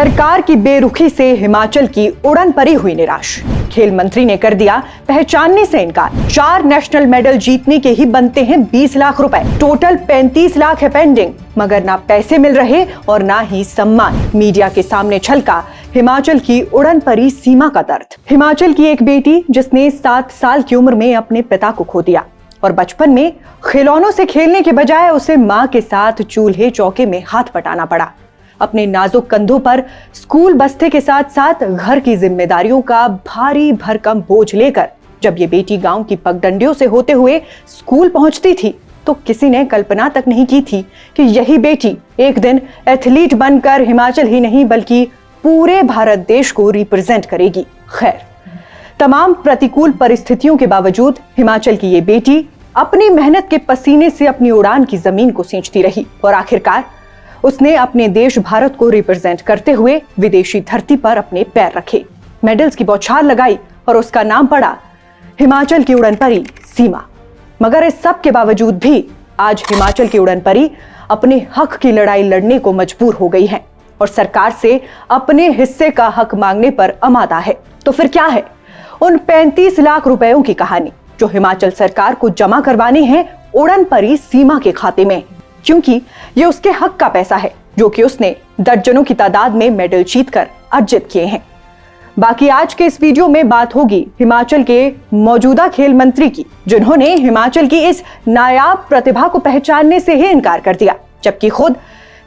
सरकार की बेरुखी से हिमाचल की उड़न परी हुई निराश। खेल मंत्री ने कर दिया पहचानने से इनकार। 4 नेशनल मेडल जीतने के ही बनते हैं 20 लाख रुपए। टोटल 35 लाख है पेंडिंग, मगर ना पैसे मिल रहे और ना ही सम्मान। मीडिया के सामने छलका हिमाचल की उड़न परी सीमा का दर्द। हिमाचल की एक बेटी जिसने 7 साल की उम्र में अपने पिता को खो दिया और बचपन में खिलौनों से खेलने के बजाय उसे मां के साथ चूल्हे चौके में हाथ बटाना पड़ा। अपने नाजुक कंधों पर स्कूल बस्ते के साथ साथ घर की जिम्मेदारियों का भारी भरकम बोझ लेकर जब ये बेटी गांव की पगडंडियों से होते हुए स्कूल पहुंचती थी तो किसी ने कल्पना तक नहीं की थी कि यही बेटी एक दिन एथलीट बनकर हिमाचल ही नहीं बल्कि पूरे भारत देश को रिप्रेजेंट करेगी। खैर, तमाम प्रतिकूल परिस्थितियों के बावजूद हिमाचल की ये बेटी अपनी मेहनत के पसीने से अपनी उड़ान की जमीन को सींचती रही और आखिरकार उसने अपने देश भारत को रिप्रेजेंट करते हुए विदेशी धरती पर अपने पैर रखे, मेडल्स की बौछार लगाई और उसका नाम पड़ा हिमाचल की उड़न परी सीमा। मगर इस सब के बावजूद भी आज हिमाचल की उड़न परी अपने हक की लड़ाई लड़ने को मजबूर हो गई है और सरकार से अपने हिस्से का हक मांगने पर आमादा है। तो फिर क्या है उन 35 लाख रुपयों की कहानी जो हिमाचल सरकार को जमा करवाने हैं उड़न परी सीमा के खाते में, क्योंकि ये उसके हक का पैसा है जो कि उसने दर्जनों की तादाद में मेडल जीतकर अर्जित किए हैं। बाकी आज के इस वीडियो में बात होगी हिमाचल के मौजूदा खेल मंत्री की, जिन्होंने हिमाचल की इस नायाब प्रतिभा को पहचानने से ही इनकार कर दिया, जबकि खुद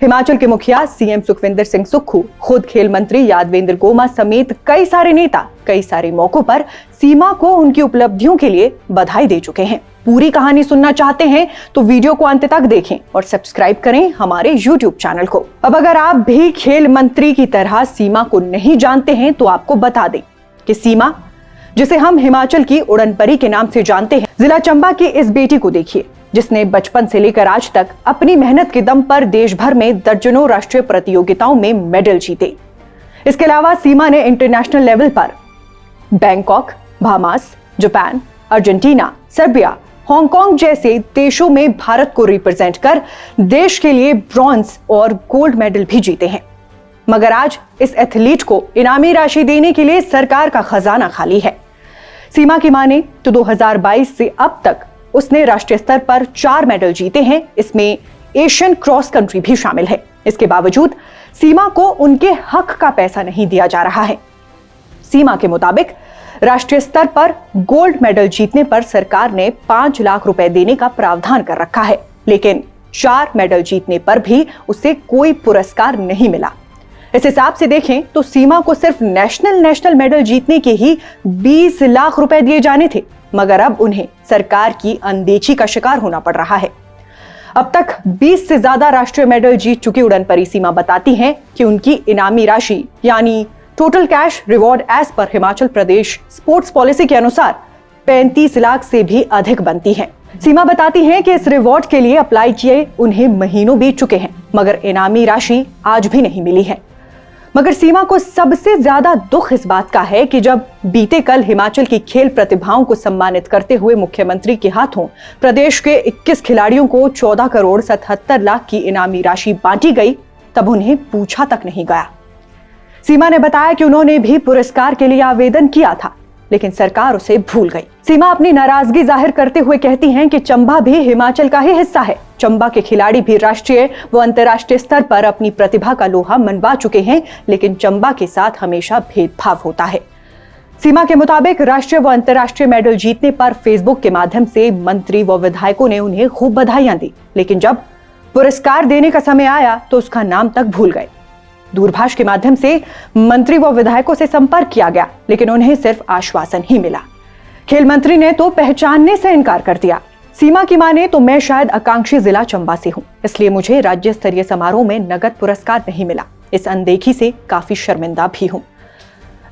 हिमाचल के मुखिया सीएम सुखविंदर सिंह सुक्खू, खुद खेल मंत्री यादवेंद्र गोमा समेत कई सारे नेता कई सारे मौकों पर सीमा को उनकी उपलब्धियों के लिए बधाई दे चुके हैं। पूरी कहानी सुनना चाहते हैं तो वीडियो को अंत तक देखें और सब्सक्राइब करें हमारे YouTube चैनल को। अब अगर आप भी खेल मंत्री की तरह सीमा को नहीं जानते हैं तो आपको बता दें कि सीमा, जिसे हम हिमाचल की उड़न परी के नाम से जानते हैं, जिला चंबा की इस बेटी को देखिए जिसने बचपन से लेकर आज तक अपनी मेहनत के दम पर देश भर में दर्जनों राष्ट्रीय प्रतियोगिताओं में मेडल जीते। इसके अलावा सीमा ने इंटरनेशनल लेवल पर Bangkok, Bahamas, Japan, Argentina, Serbia, Hong Kong जैसे देशों में भारत को रिप्रेजेंट कर देश के लिए ब्रॉन्ज और गोल्ड मेडल भी जीते हैं। मगर आज इस एथलीट को इनामी राशि देने के लिए सरकार का खजाना खाली है। सीमा की माने तो 2022 से अब तक उसने राष्ट्रीय स्तर पर 4 मेडल जीते हैं, इसमें एशियन क्रॉस कंट्री भी शामिल है। इसके बावजूद सीमा को उनके हक का पैसा नहीं दिया जा रहा है। सीमा के मुताबिक राष्ट्रीय स्तर पर गोल्ड मेडल जीतने पर सरकार ने 5 लाख रुपए देने का प्रावधान कर रखा है, लेकिन 4 मेडल जीतने पर भी उसे कोई पुरस्कार नहीं मिला। इस हिसाब से देखें तो सीमा को सिर्फ नेशनल मेडल जीतने के ही 20 लाख रुपए दिए जाने थे, मगर अब उन्हें सरकार की अनदेखी का शिकार होना पड़ रहा है। अब तक 20 से ज्यादा राष्ट्रीय मेडल जीत चुकी उड़न परी सीमा बताती हैं कि उनकी इनामी राशि यानी total cash reward as per Himachal Pradesh sports policy के अनुसार 35 लाख से भी अधिक बनती है। सीमा बताती हैं कि इस रिवॉर्ड के लिए अप्लाई किए उन्हें महीनों बीत चुके हैं, मगर इनामी राशि आज भी नहीं मिली है। मगर सीमा को सबसे ज्यादा दुख इस बात का है कि जब बीते कल हिमाचल की खेल प्रतिभाओं को सम्मानित करते हुए मुख्यमंत्री के हाथों प्रदेश के 21 खिलाड़ियों को 14 करोड़ 77 लाख की इनामी राशि बांटी गई, तब उन्हें पूछा तक नहीं गया। सीमा ने बताया कि उन्होंने भी पुरस्कार के लिए आवेदन किया था, लेकिन सरकार उसे भूल गई। सीमा अपनी नाराजगी जाहिर करते हुए कहती हैं कि चंबा भी हिमाचल का ही हिस्सा है। चंबा के खिलाड़ी भी राष्ट्रीय व अंतर्राष्ट्रीय स्तर पर अपनी प्रतिभा का लोहा मनवा चुके हैं, लेकिन चंबा के साथ हमेशा भेदभाव होता है। सीमा के मुताबिक राष्ट्रीय व अंतर्राष्ट्रीय मेडल जीतने पर फेसबुक के माध्यम से मंत्री व विधायकों ने उन्हें खूब बधाइयां दी, लेकिन जब पुरस्कार देने का समय आया तो उसका नाम तक भूल गए। दूरभाष के माध्यम से मंत्री व विधायकों से संपर्क किया गया, लेकिन उन्हें सिर्फ आश्वासन ही मिला। खेल मंत्री ने तो पहचानने से इनकार कर दिया। सीमा की माने तो मैं शायद आकांक्षी जिला चंबा से हूं, इसलिए मुझे राज्य स्तरीय समारोह में नगद पुरस्कार नहीं मिला। इस अनदेखी से काफी शर्मिंदा भी हूं।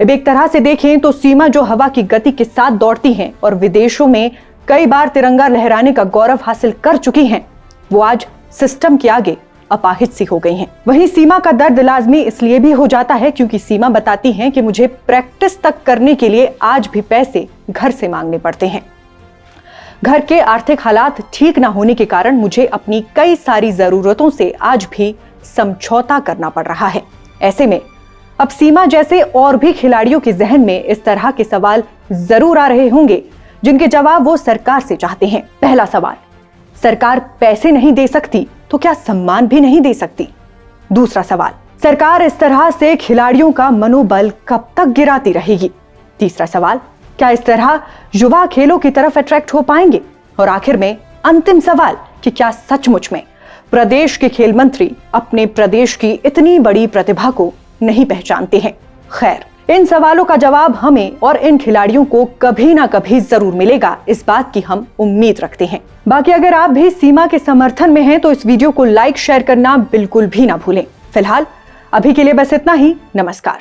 अब एक तरह से देखें तो सीमा जो हवा की गति के साथ दौड़ती हैं और विदेशों में कई बार तिरंगा लहराने का गौरव हासिल कर चुकी हैं, वो आज सिस्टम के आगे अपाहिज सी हो गई हैं। वहीं सीमा का दर्द लाजमी इसलिए भी हो जाता है क्योंकि सीमा बताती हैं कि मुझे प्रैक्टिस तक करने के लिए आज भी पैसे घर से मांगने पड़ते हैं। घर के आर्थिक हालात ठीक ना होने के कारण मुझे अपनी कई सारी जरूरतों से आज भी समझौता करना पड़ रहा है। ऐसे में अब सीमा जैसे और भी खिलाड़ियों के जहन में इस तरह के सवाल जरूर आ रहे होंगे, जिनके जवाब वो सरकार से चाहते हैं। पहला सवाल, सरकार पैसे नहीं दे सकती तो क्या सम्मान भी नहीं दे सकती? दूसरा सवाल, सरकार इस तरह से खिलाड़ियों का मनोबल कब तक गिराती रहेगी? तीसरा सवाल, क्या इस तरह युवा खेलों की तरफ अट्रैक्ट हो पाएंगे? और आखिर में अंतिम सवाल कि क्या सचमुच में प्रदेश के खेल मंत्री अपने प्रदेश की इतनी बड़ी प्रतिभा को नहीं पहचानते हैं? खैर, इन सवालों का जवाब हमें और इन खिलाड़ियों को कभी ना कभी जरूर मिलेगा, इस बात की हम उम्मीद रखते हैं। बाकी अगर आप भी सीमा के समर्थन में हैं तो इस वीडियो को लाइक शेयर करना बिल्कुल भी ना भूलें। फिलहाल अभी के लिए बस इतना ही। नमस्कार।